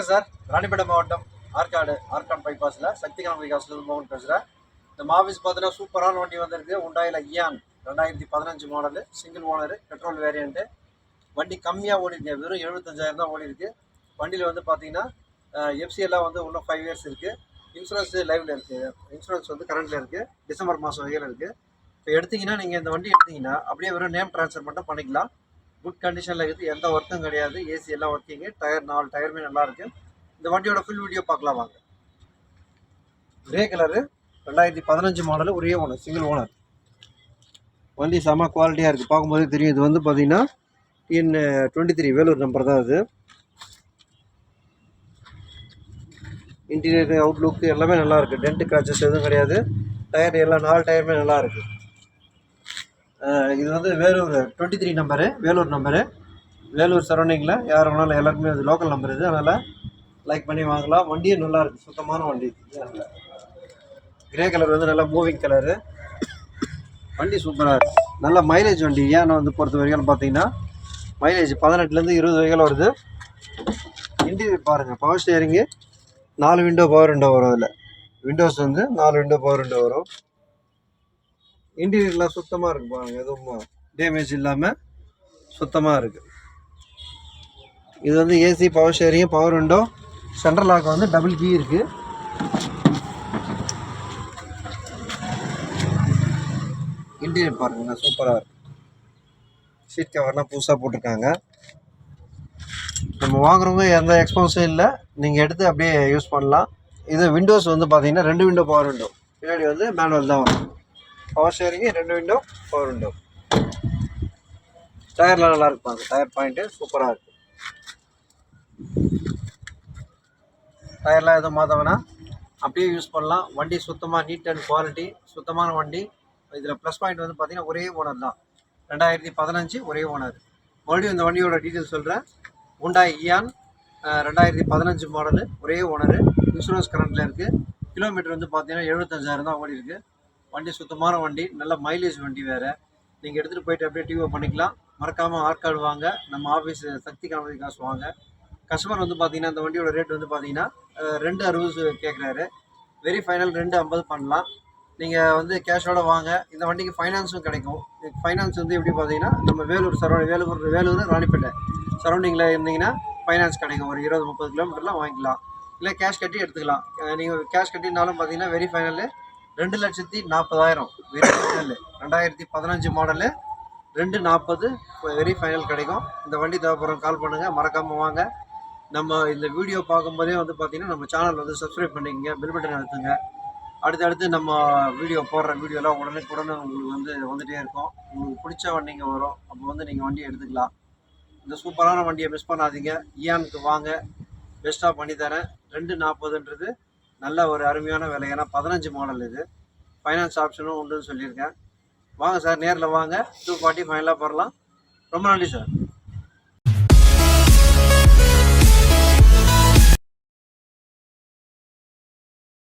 வணக்கம் சார். ராணிப்பேட்டை மாவட்டம் ஆற்காடு பைபாஸில் சக்திகாந்த் விகாஸ்லேருந்து மோகன் பேசுகிறேன். நம்ம ஆஃபீஸ் பார்த்தீங்கன்னா சூப்பரான வண்டி வந்திருக்கு. உண்டாயில் Eon 2015 model, single owner, petrol variant. வண்டி கம்மியாக ஓடிருக்கு, வெறும் 75,000 தான் ஓடி இருக்கு. வண்டியில் வந்து பார்த்தீங்கன்னா எஃப்சி எல்லாம் வந்து இன்னும் 5 இயர்ஸ் இருக்குது. இன்சூரன்ஸ் லைவில் இருக்குது. இன்சூரன்ஸ் வந்து கரண்ட்டில் இருக்குது. டிசம்பர் மாதம் வகையில் இருக்குது. இப்போ எடுத்திங்கன்னா நீங்கள் இந்த வண்டி எடுத்திங்கன்னா அப்படியே வெறும் நேம் ட்ரான்ஸ்ஃபர் மட்டும் பண்ணிக்கலாம். குட் கண்டிஷனில் இருக்குது, எந்த ஒர்க்கும் கிடையாது. ஏசி எல்லாம் ஒர்க்கிங்கு, டயர் 4 டயருமே நல்லாயிருக்கு. இந்த வண்டியோட ஃபுல் வீடியோ பார்க்கலாம் வாங்க. கிரே கலரு, 2015 மாடலு, ஒரே ஓனர், சிங்கிள் ஓனர். வண்டி செம்ம குவாலிட்டியாக இருக்குது, பார்க்கும்போதே தெரியும். இது வந்து பார்த்தீங்கன்னா TN23 வேலூர் நம்பர் தான் இது. இன்டீரியர் அவுட்லுக்கு எல்லாமே நல்லாயிருக்கு. டென்ட் கிராச்சஸ் எதுவும் கிடையாது. டயர் எல்லாம் 4 டயருமே நல்லா இருக்குது. இது வந்து வேலூர் 23 நம்பரு, வேலூர் நம்பரு. வேலூர் சரௌண்டிங்கில் யார் வேணாலும் எல்லாருக்குமே அது லோக்கல் நம்பர் இது. அதனால் லைக் பண்ணி வாங்கலாம். வண்டியும் நல்லாயிருக்கு, சுத்தமான வண்டி. கிரே கலர் வந்து நல்லா மூவிங் கலரு. வண்டி சூப்பராக இருக்குது, நல்ல மைலேஜ் வண்டி. ஏன்னு வந்து பொறுத்த வரைக்கும் பார்த்தீங்கன்னா மைலேஜ் 18லேருந்து 20 வரைக்கும் வருது. இன்டீரியர் பாருங்கள், power steering, 4 window power window வரும். அதில் விண்டோஸ் வந்து 4 விண்டோ பவர் விண்டோ வரும். இன்டீரியர்லாம் சுத்தமாக இருக்குது பாருங்கள், எதுவும் டேமேஜ் இல்லாமல் சுத்தமாக இருக்குது. இது வந்து AC, power steering, power window, central lock வந்து டபுள் கீ இருக்குது. இன்டீரியர் பாருங்கள், சூப்பராக இருக்குது. சீட் கவர்லாம் புதுசாக போட்டிருக்காங்க. நம்ம வாங்குறவங்க எந்த எக்ஸ்பென்ஸும் இல்லை, நீங்கள் எடுத்து அப்படியே யூஸ் பண்ணலாம். இது விண்டோஸ் வந்து பார்த்தீங்கன்னா 2 விண்டோ பவர் விண்டோ, பின்னாடி வந்து மேனுவல் தான் வரும். Power steering, 2 window power window. டயர்லாம் நல்லா இருப்பாங்க, டயர் பாயிண்ட்டு சூப்பராக இருக்குது. டயர்லாம் எதுவும் மாற்ற வேணாம், அப்படியே யூஸ் பண்ணலாம். வண்டி சுத்தமாக நீட் அண்ட் குவாலிட்டி, சுத்தமான வண்டி. இதில் ப்ளஸ் பாயிண்ட் வந்து பார்த்திங்கன்னா ஒரே ஓனர் தான், 2015 ஒரே ஓனர். மறுபடியும் இந்த வண்டியோட டீட்டெயில் சொல்கிறேன். ஹூண்டாய் இயான் 2015 மாடலு, ஒரே ஓனரு, இன்சூரன்ஸ் கரண்ட்டில் இருக்குது. கிலோமீட்டர் வந்து பார்த்தீங்கன்னா 75,000 தான் ஓடி இருக்குது. வண்டி சுத்தமான வண்டி, நல்ல மைலேஜ் வண்டி வேறு. நீங்கள் எடுத்துகிட்டு போயிட்டு அப்படியே டியூ பண்ணிக்கலாம். மறக்காமல் ஆற்காடு வாங்க, நம்ம ஆஃபீஸ் சக்திகாந்த் விகாஸ் வாங்க. கஸ்டமர் வந்து பார்த்தீங்கன்னா இந்த வண்டியோட ரேட் வந்து பார்த்தீங்கன்னா 260 கேட்குறாரு. வெரி ஃபைனல் 250 பண்ணலாம். நீங்கள் வந்து கேஷோட வாங்க. இந்த வண்டிக்கு ஃபைனான்ஸும் கிடைக்கும். ஃபைனான்ஸ் வந்து எப்படி பார்த்தீங்கன்னா நம்ம வேலூர் ராணிப்பேட்டை சரௌண்டிங்கில் இருந்தீங்கன்னா ஃபைனான்ஸ் கிடைக்கும். ஒரு 20-30 கிலோமீட்டர்லாம் வாங்கிக்கலாம். இல்லை கேஷ் கட்டி எடுத்துக்கலாம். நீங்கள் கேஷ் கட்டினாலும் பார்த்தீங்கன்னா very final 2,40,000 very final. 2015 model, 240 very final கிடைக்கும். இந்த வண்டி தேவைப்படுறோம், கால் பண்ணுங்கள். மறக்காமல் வாங்க. நம்ம இந்த வீடியோ பார்க்கும்போதே வந்து பார்த்திங்கன்னா நம்ம சேனல் வந்து சப்ஸ்கிரைப் பண்ணிக்கங்க, பெல் பட்டன் அழுத்துங்க. அடுத்தடுத்து நம்ம வீடியோ போடுற வீடியோலாம் உடனே உங்களுக்கு வந்து வந்துகிட்டே இருக்கும். உங்களுக்கு பிடிச்ச வண்டிங்க வரும், அப்போ வந்து நீங்கள் வண்டியை எடுத்துக்கலாம். இந்த சூப்பரான வண்டியை மிஸ் பண்ணாதீங்க. இயானுக்கு வாங்க, பெஸ்ட்டாக பண்ணித்தரேன். 240ன்றது நல்ல ஒரு அருமையான விலை. ஏன்னா 15 மாடல் இது. ஃபைனான்ஸ் ஆப்ஷனும் உண்டுன்னு சொல்லியிருக்கேன். வாங்க சார், நேரில் வாங்க. 240 ஃபைனலாக போடலாம். ரொம்ப நன்றி சார்.